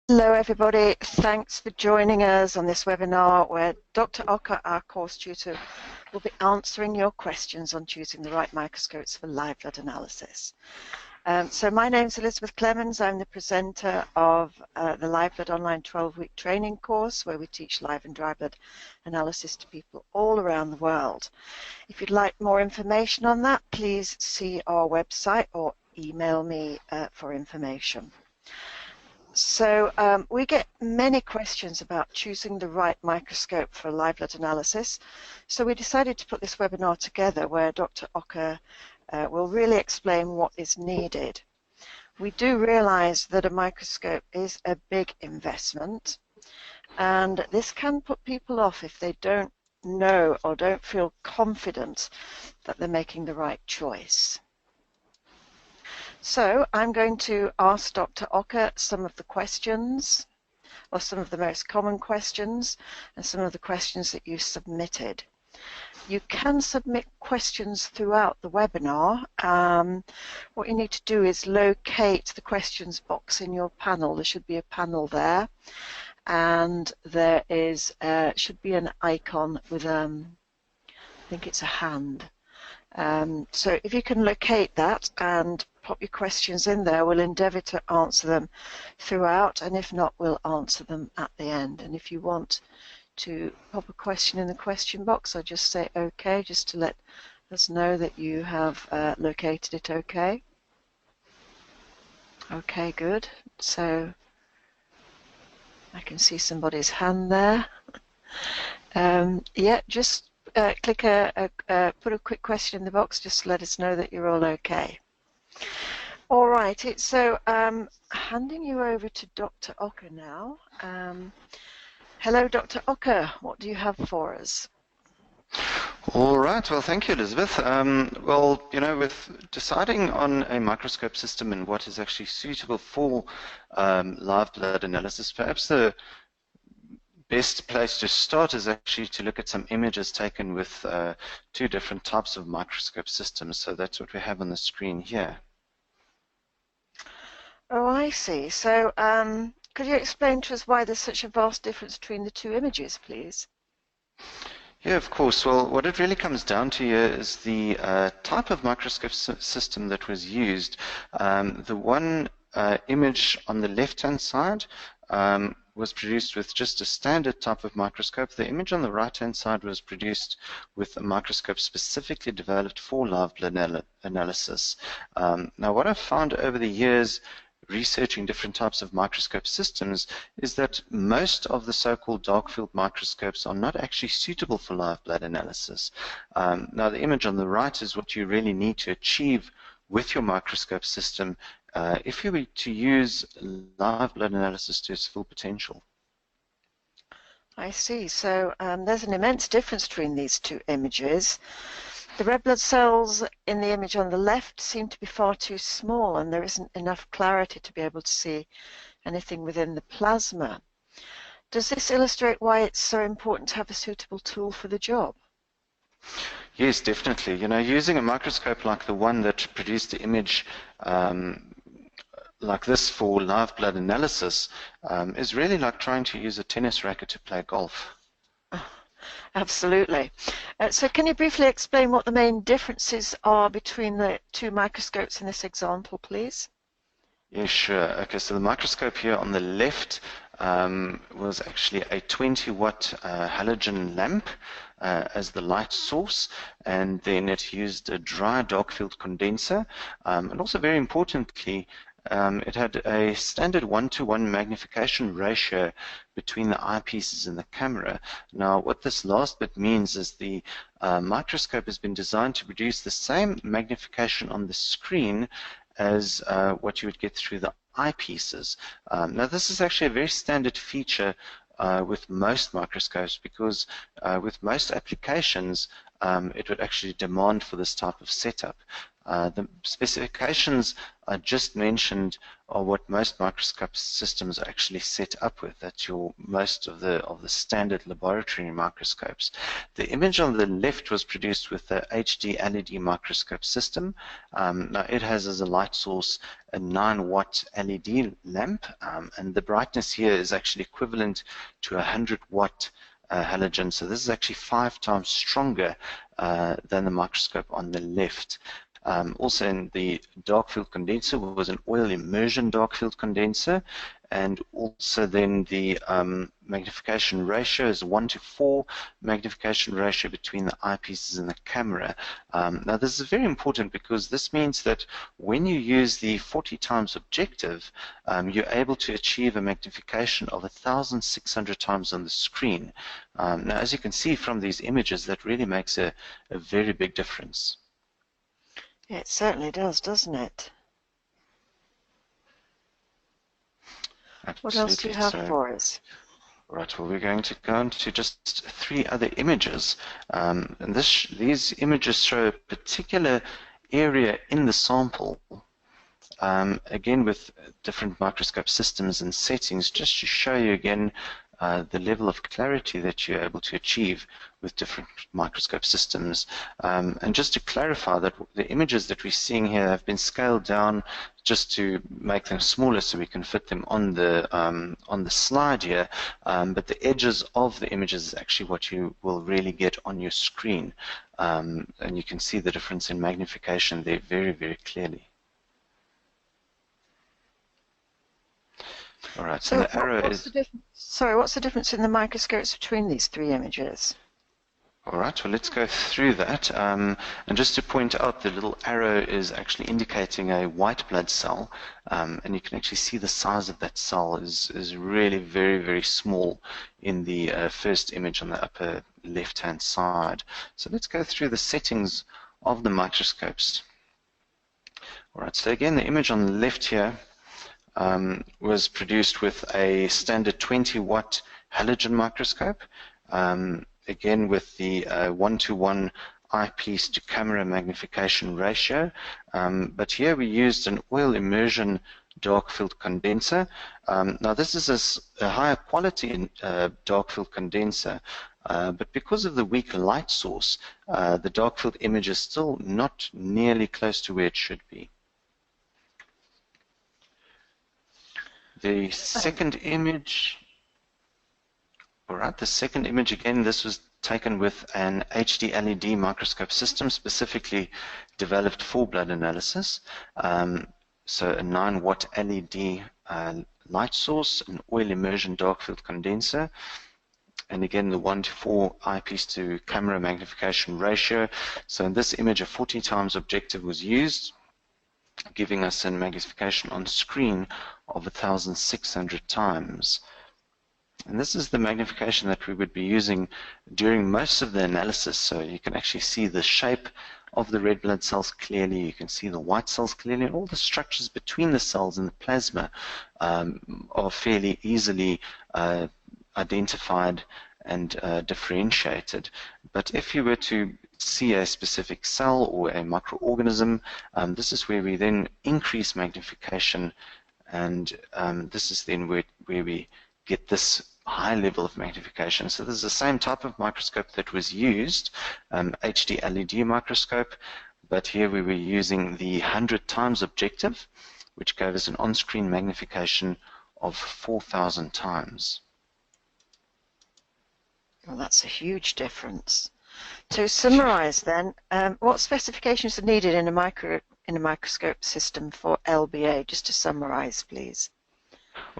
Hello everybody, thanks for joining us on this webinar where Dr. Ocker, our course tutor, will be answering your questions on choosing the right microscopes for live blood analysis. So my name's Elizabeth Clemens. I'm the presenter of the Live Blood Online 12-week training course where we teach live and dry blood analysis to people all around the world. If you'd like more information on that, please see our website or email me for information. So we get many questions about choosing the right microscope for live blood analysis. So we decided to put this webinar together where Dr. Ocker will really explain what is needed. We do realize that a microscope is a big investment, and this can put people off if they don't know or don't feel confident that they're making the right choice. So I'm going to ask Dr. Ocker some of the questions, or some of the most common questions, and some of the questions that you submitted. You can submit questions throughout the webinar. What you need to do is locate the questions box in your panel. There should be a panel there, and there is should be an icon with I think it's a hand. So if you can locate that and pop your questions in there, we'll endeavour to answer them throughout, and if not, we'll answer them at the end. And if you want to pop a question in the question box, I'll just say OK, just to let us know that you have located it OK. OK, good. So I can see somebody's hand there. Yeah, just put a quick question in the box just to let us know that you're all OK. All right, so handing you over to Dr. Ocker now. Hello, Dr. Ocker, what do you have for us? All right, well, thank you, Elizabeth. Well, you know, with deciding on a microscope system and what is actually suitable for live blood analysis, perhaps the best place to start is actually to look at some images taken with two different types of microscope systems. So that's what we have on the screen here. Oh, I see. So could you explain to us why there's such a vast difference between the two images, please? Yeah, of course. Well, what it really comes down to here is the type of microscope system that was used. The one image on the left-hand side was produced with just a standard type of microscope. The image on the right-hand side was produced with a microscope specifically developed for live blood analysis. Now, what I've found over the years researching different types of microscope systems is that most of the so-called dark field microscopes are not actually suitable for live blood analysis. Now, the image on the right is what you really need to achieve with your microscope system if you were to use live blood analysis to its full potential. I see. So there's an immense difference between these two images. The red blood cells in the image on the left seem to be far too small, and there isn't enough clarity to be able to see anything within the plasma. Does this illustrate why it's so important to have a suitable tool for the job? Yes, definitely. You know, using a microscope like the one that produced the image like this for live blood analysis is really like trying to use a tennis racket to play golf. Absolutely. So can you briefly explain what the main differences are between the two microscopes in this example, please? Yeah, sure. Okay, so the microscope here on the left was actually a 20-watt halogen lamp as the light source, and then it used a dry dark field condenser, and also very importantly, it had a standard 1-to-1 magnification ratio between the eyepieces and the camera. Now, what this last bit means is the microscope has been designed to produce the same magnification on the screen as what you would get through the eyepieces. Now, this is actually a very standard feature with most microscopes because with most applications, it would actually demand for this type of setup. The specifications I just mentioned are what most microscope systems are actually set up with. That's most of the standard laboratory microscopes. The image on the left was produced with the HD LED microscope system. Now it has as a light source a 9-watt LED lamp, and the brightness here is actually equivalent to a 100-watt halogen. So this is actually 5 times stronger than the microscope on the left. Also in the dark field condenser was an oil immersion dark field condenser, and also then the magnification ratio is 1:4 magnification ratio between the eyepieces and the camera. Now this is very important because this means that when you use the 40 times objective, you're able to achieve a magnification of 1,600 times on the screen. Now as you can see from these images, that really makes a very big difference. Yeah, it certainly does, doesn't it? Absolutely. What else do you have for us? Right, well, we're going to go on to just 3 other images. And these images show a particular area in the sample, again with different microscope systems and settings, just to show you again the level of clarity that you're able to achieve with different microscope systems. And just to clarify that the images that we're seeing here have been scaled down just to make them smaller so we can fit them on the slide here, but the edges of the images is actually what you will really get on your screen. And you can see the difference in magnification there very, very clearly. All right, so the arrow is... Sorry, what's the difference in the microscopes between these 3 images? All right, well, let's go through that. And just to point out, the little arrow is actually indicating a white blood cell. And you can actually see the size of that cell is really very, very small in the first image on the upper left-hand side. So let's go through the settings of the microscopes. All right, so again, the image on the left here was produced with a standard 20-watt halogen microscope, again with the 1:1 eyepiece to camera magnification ratio. But here we used an oil immersion dark field condenser. Now this is a higher quality dark field condenser, but because of the weak light source, the dark field image is still not nearly close to where it should be. The second image, all right, the second image again, this was taken with an HD LED microscope system specifically developed for blood analysis. So a 9-watt LED light source, an oil immersion dark field condenser, and again the 1:4 eyepiece to camera magnification ratio. So in this image, a 40 times objective was used, giving us a magnification on screen of 1,600 times. And this is the magnification that we would be using during most of the analysis. So you can actually see the shape of the red blood cells clearly, you can see the white cells clearly, and all the structures between the cells in the plasma are fairly easily identified and differentiated. But if you were to see a specific cell or a microorganism, this is where we then increase magnification, and this is then where we get this high level of magnification. So this is the same type of microscope that was used, HD LED microscope, but here we were using the 100 times objective, which gave us an on-screen magnification of 4,000 times. Well, that's a huge difference. To summarize then, what specifications are needed in a microscope system for LBA? Just to summarize, please.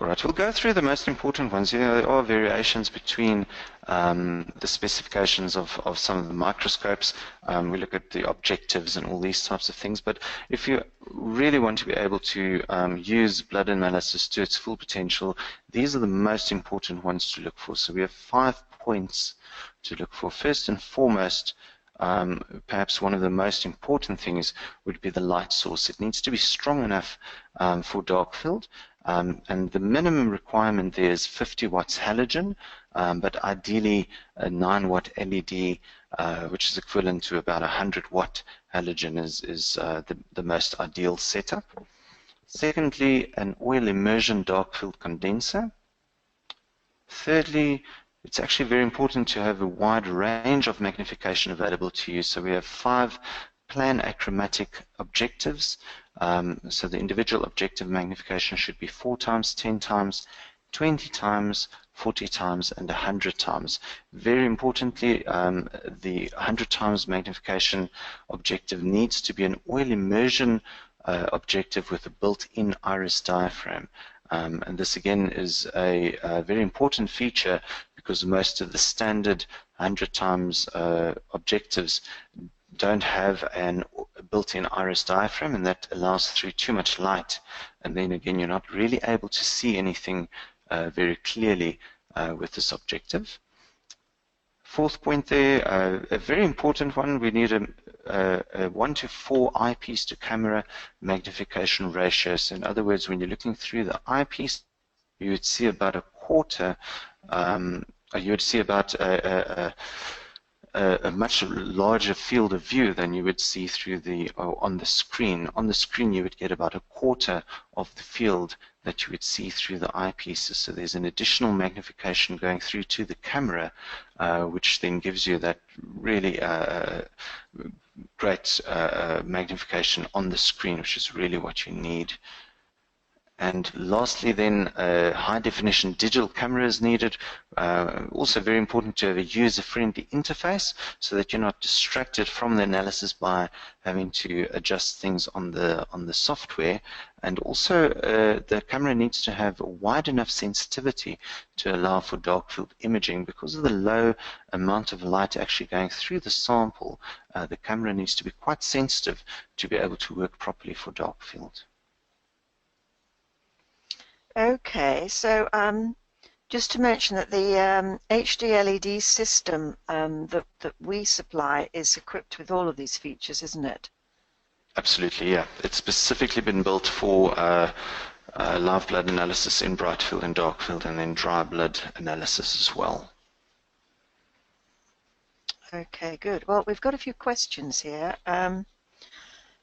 All right, we'll go through the most important ones. There are variations between the specifications of some of the microscopes. We look at the objectives and all these types of things. But if you really want to be able to use blood analysis to its full potential, these are the most important ones to look for. So we have 5 points to look for. First and foremost, perhaps one of the most important things would be the light source. It needs to be strong enough for dark field. and the minimum requirement there is 50 watts halogen, but ideally a 9 watt LED, which is equivalent to about 100 watt halogen is the most ideal setup. Secondly, an oil immersion dark field condenser. Thirdly, it's actually very important to have a wide range of magnification available to you. So we have 5 plan achromatic objectives. So the individual objective magnification should be 4 times, 10 times, 20 times, 40 times, and 100 times. Very importantly, the 100 times magnification objective needs to be an oil immersion objective with a built-in iris diaphragm. And this again is a very important feature because most of the standard 100 times objectives don't have a built-in iris diaphragm, and that allows through too much light, and then again you're not really able to see anything very clearly with this objective. Fourth point there, a very important one, we need a 1 to 4 eyepiece to camera magnification ratio. So in other words, when you're looking through the eyepiece, you would see about a quarter, you would see about a much larger field of view than you would see through on the screen. On the screen, you would get about a quarter of the field that you would see through the eyepieces. So there's an additional magnification going through to the camera, which then gives you that really great magnification on the screen, which is really what you need. And lastly then, high definition digital camera is needed. Also very important to have a user-friendly interface so that you're not distracted from the analysis by having to adjust things on the software. And also the camera needs to have a wide enough sensitivity to allow for dark field imaging. Because of the low amount of light actually going through the sample, the camera needs to be quite sensitive to be able to work properly for dark field. Okay, so just to mention that the HD LED system that we supply is equipped with all of these features, isn't it? Absolutely, yeah. It's specifically been built for live blood analysis in bright field and dark field, and then dry blood analysis as well. Okay, good. Well, we've got a few questions here.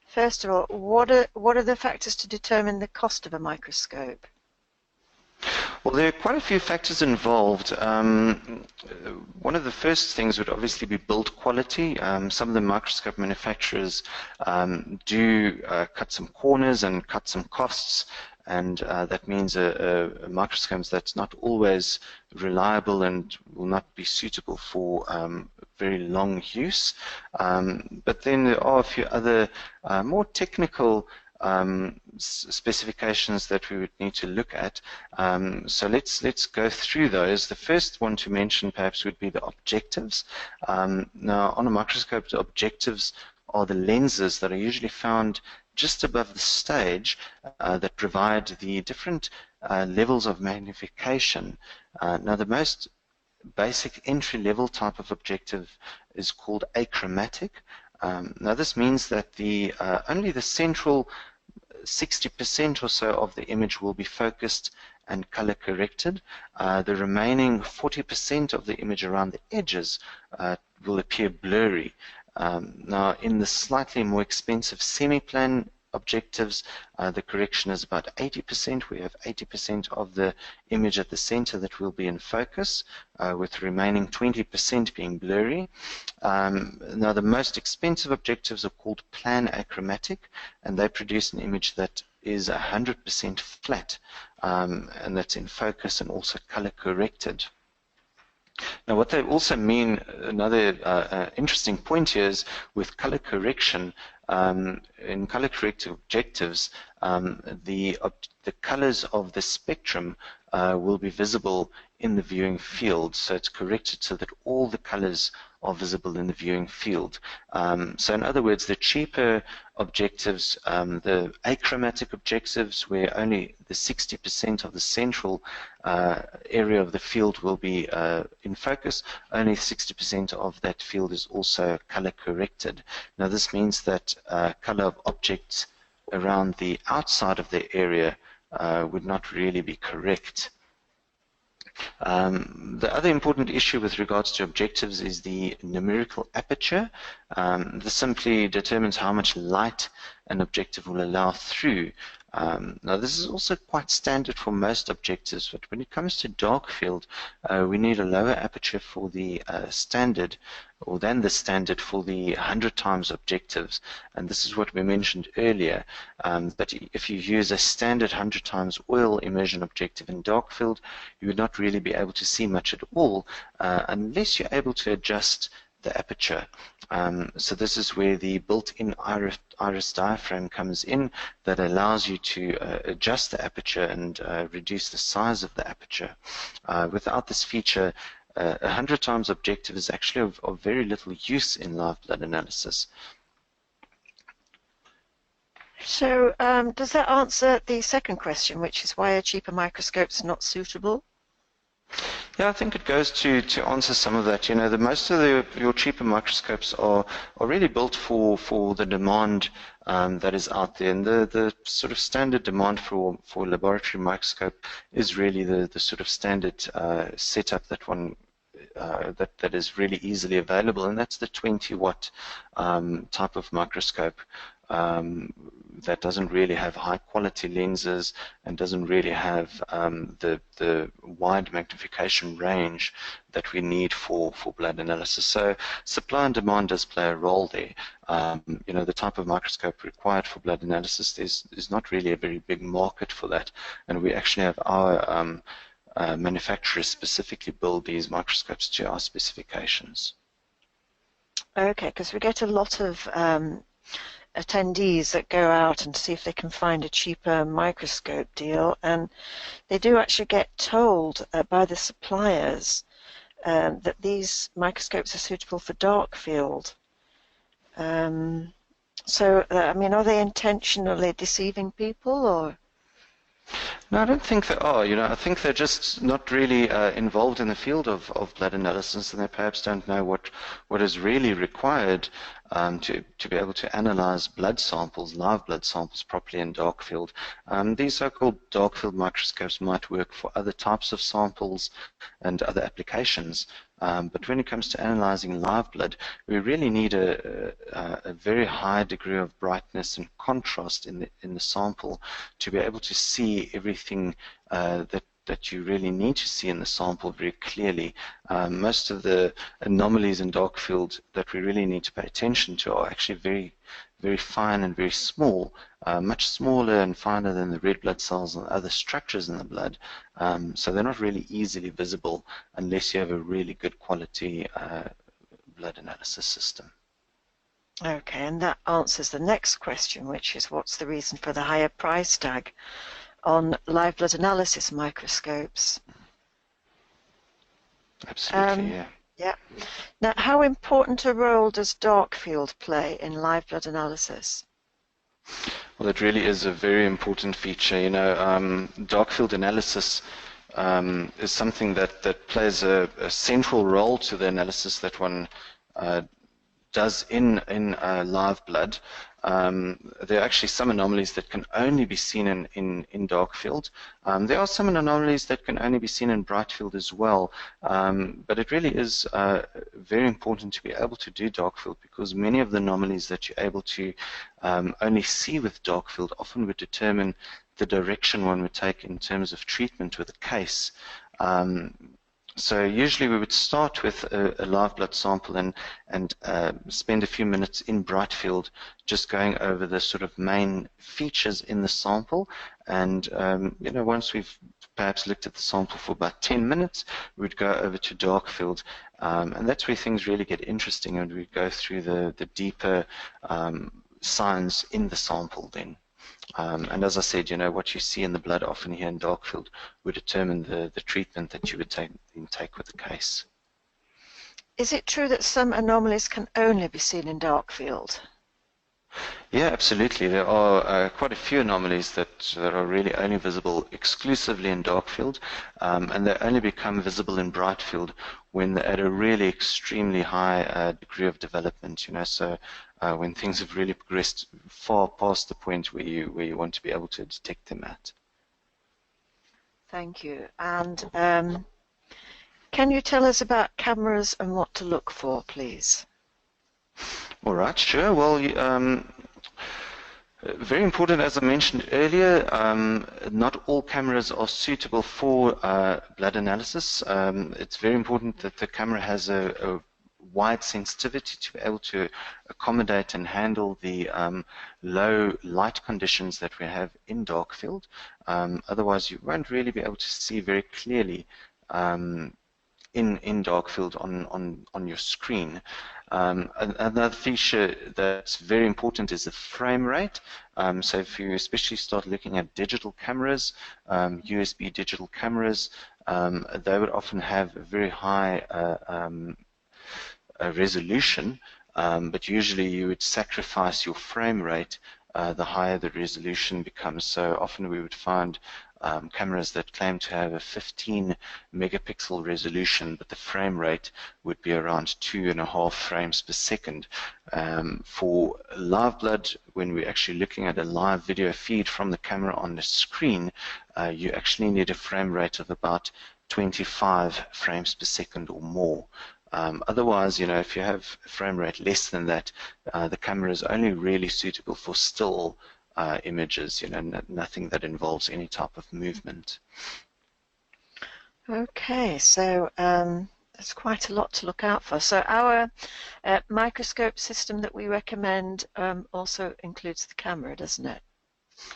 First of all, what are the factors to determine the cost of a microscope? Well, there are quite a few factors involved. One of the first things would obviously be build quality. Some of the microscope manufacturers do cut some corners and cut some costs, and that means a microscope that's not always reliable and will not be suitable for very long use. But then there are a few other more technical specifications that we would need to look at. So let's go through those. The first one to mention perhaps would be the objectives. Now on a microscope, the objectives are the lenses that are usually found just above the stage that provide the different levels of magnification. Now the most basic entry-level type of objective is called achromatic. Now this means that only the central 60% or so of the image will be focused and color corrected. The remaining 40% of the image around the edges will appear blurry. Now in the slightly more expensive semi-plan objectives, the correction is about 80%. We have 80% of the image at the center that will be in focus, with the remaining 20% being blurry. Now the most expensive objectives are called plan achromatic, and they produce an image that is 100% flat, and that's in focus and also color corrected. Now what they also mean, another interesting point here is with color correction, in color corrected objectives, the colors of the spectrum will be visible in the viewing field. So it's corrected so that all the colors are visible in the viewing field. So in other words, the cheaper objectives, the achromatic objectives, where only the 60% of the central area of the field will be in focus, only 60% of that field is also color corrected. Now this means that color of objects around the outside of the area would not really be correct. The other important issue with regards to objectives is the numerical aperture. This simply determines how much light an objective will allow through. Now this is also quite standard for most objectives, but when it comes to dark field, we need a lower aperture for the standard, or than the standard for the 100 times objectives, and this is what we mentioned earlier. But if you use a standard 100 times oil immersion objective in dark field, you would not really be able to see much at all unless you're able to adjust the aperture. So this is where the built-in iris diaphragm comes in, that allows you to adjust the aperture and reduce the size of the aperture. Without this feature, 100 times objective is actually of very little use in live blood analysis. So does that answer the second question, which is why are cheaper microscopes not suitable? Yeah, I think it goes to answer some of that. You know, most of your cheaper microscopes are really built for the demand that is out there, and the sort of standard demand for a laboratory microscope is really the sort of standard setup that one that is really easily available, and that's the 20-watt type of microscope. That doesn't really have high quality lenses and doesn't really have the wide magnification range that we need for blood analysis. So supply and demand does play a role there. You know, the type of microscope required for blood analysis is not really a very big market for that, and we actually have our manufacturers specifically build these microscopes to our specifications. Okay, because we get a lot of attendees that go out and see if they can find a cheaper microscope deal, and they do actually get told by the suppliers that these microscopes are suitable for dark field. So, I mean, are they intentionally deceiving people, or? No, I don't think they are. You know, I think they're just not really involved in the field of blood analysis, and they perhaps don't know what is really required to be able to analyze blood samples, live blood samples, properly in dark field. These so-called dark field microscopes might work for other types of samples and other applications. But when it comes to analyzing live blood, we really need a very high degree of brightness and contrast in the sample to be able to see everything that you really need to see in the sample very clearly. Most of the anomalies in dark field that we really need to pay attention to are actually very fine and very small, much smaller and finer than the red blood cells and other structures in the blood. So they're not really easily visible unless you have a really good quality blood analysis system. Okay, and that answers the next question, which is what's the reason for the higher price tag on live blood analysis microscopes? Absolutely, yeah. Yeah. Now, how important a role does dark field play in live blood analysis? Well, it really is a very important feature. You know, dark field analysis is something that plays a central role to the analysis that one does in live blood. There are actually some anomalies that can only be seen in dark field. There are some anomalies that can only be seen in bright field as well. But it really is very important to be able to do dark field, because many of the anomalies that you're able to only see with dark field often would determine the direction one would take in terms of treatment with a case. So usually we would start with a live blood sample and spend a few minutes in bright field just going over the sort of main features in the sample. And you know, once we've perhaps looked at the sample for about 10 minutes, we'd go over to dark field. And that's where things really get interesting, and we go through the deeper signs in the sample then. And as I said, you know, what you see in the blood often here in dark field would determine the treatment that you would take with the case. Is it true that some anomalies can only be seen in dark field? Yeah, absolutely. There are quite a few anomalies that are really only visible exclusively in dark field, and they only become visible in bright field when they're at a really extremely high degree of development. You know, so when things have really progressed far past the point where you want to be able to detect them at. Thank you. And can you tell us about cameras and what to look for, please? All right, sure. Well, very important, as I mentioned earlier, not all cameras are suitable for blood analysis. It's very important that the camera has a wide sensitivity to be able to accommodate and handle the low light conditions that we have in dark field. Otherwise, you won't really be able to see very clearly in dark field on your screen. Another feature that's very important is the frame rate. So if you especially start looking at digital cameras, USB digital cameras, they would often have a very high resolution, but usually you would sacrifice your frame rate the higher the resolution becomes. So often we would find cameras that claim to have a 15 megapixel resolution, but the frame rate would be around 2.5 frames per second. For live blood, when we're actually looking at a live video feed from the camera on the screen, you actually need a frame rate of about 25 frames per second or more. Otherwise, if you have a frame rate less than that, the camera is only really suitable for still images, nothing that involves any type of movement. Okay, so there's quite a lot to look out for. So our microscope system that we recommend also includes the camera, doesn't it?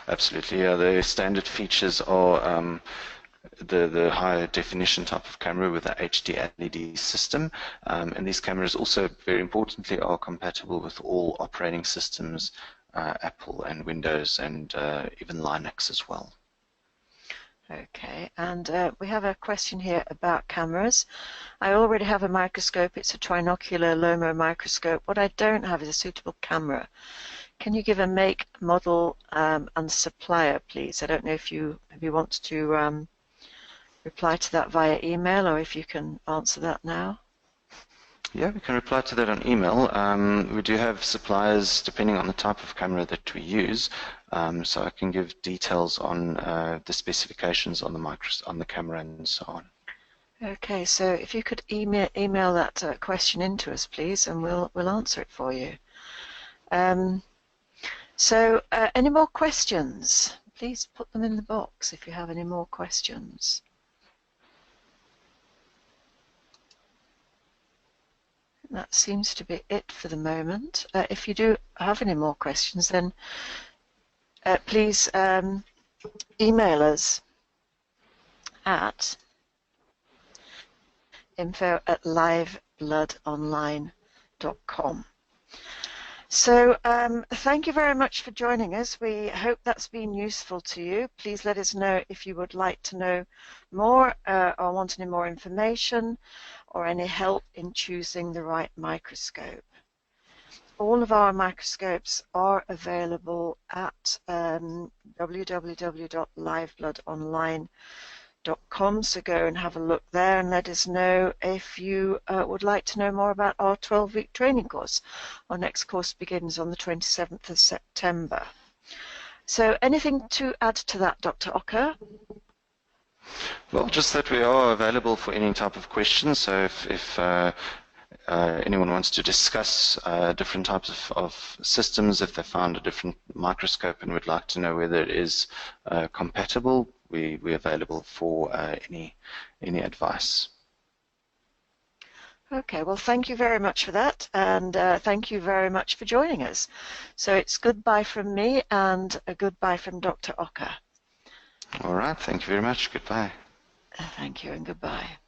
Absolutely, yeah. The standard features are the higher definition type of camera with the HD LED system, and these cameras also, very importantly, are compatible with all operating systems, Apple and Windows, and even Linux as well. Okay, and we have a question here about cameras. I already have a microscope. It's a trinocular LOMO microscope. What I don't have is a suitable camera. Can you give a make, model, and supplier, please? I don't know if you want to reply to that via email, or if you can answer that now. Yeah, we can reply to that on email. We do have suppliers depending on the type of camera that we use, so I can give details on the specifications on the camera and so on. Okay, so if you could email that question into us, please, and we'll answer it for you. So any more questions? Please put them in the box if you have any more questions. That seems to be it for the moment. If you do have any more questions, then please email us at info@livebloodonline.com. So thank you very much for joining us. We hope that's been useful to you. Please let us know if you would like to know more or want any more information or any help in choosing the right microscope. All of our microscopes are available at www.livebloodonline.com, so go and have a look there and let us know if you would like to know more about our 12-week training course. Our next course begins on the 27th of September. So anything to add to that, Dr. Ocker? Well, just that we are available for any type of questions, so if anyone wants to discuss different types of systems, if they found a different microscope and would like to know whether it is compatible, we're available for any advice. Okay, well, thank you very much for that, and thank you very much for joining us. So it's goodbye from me and a goodbye from Dr. Ocker. All right, thank you very much. Goodbye. Thank you and goodbye.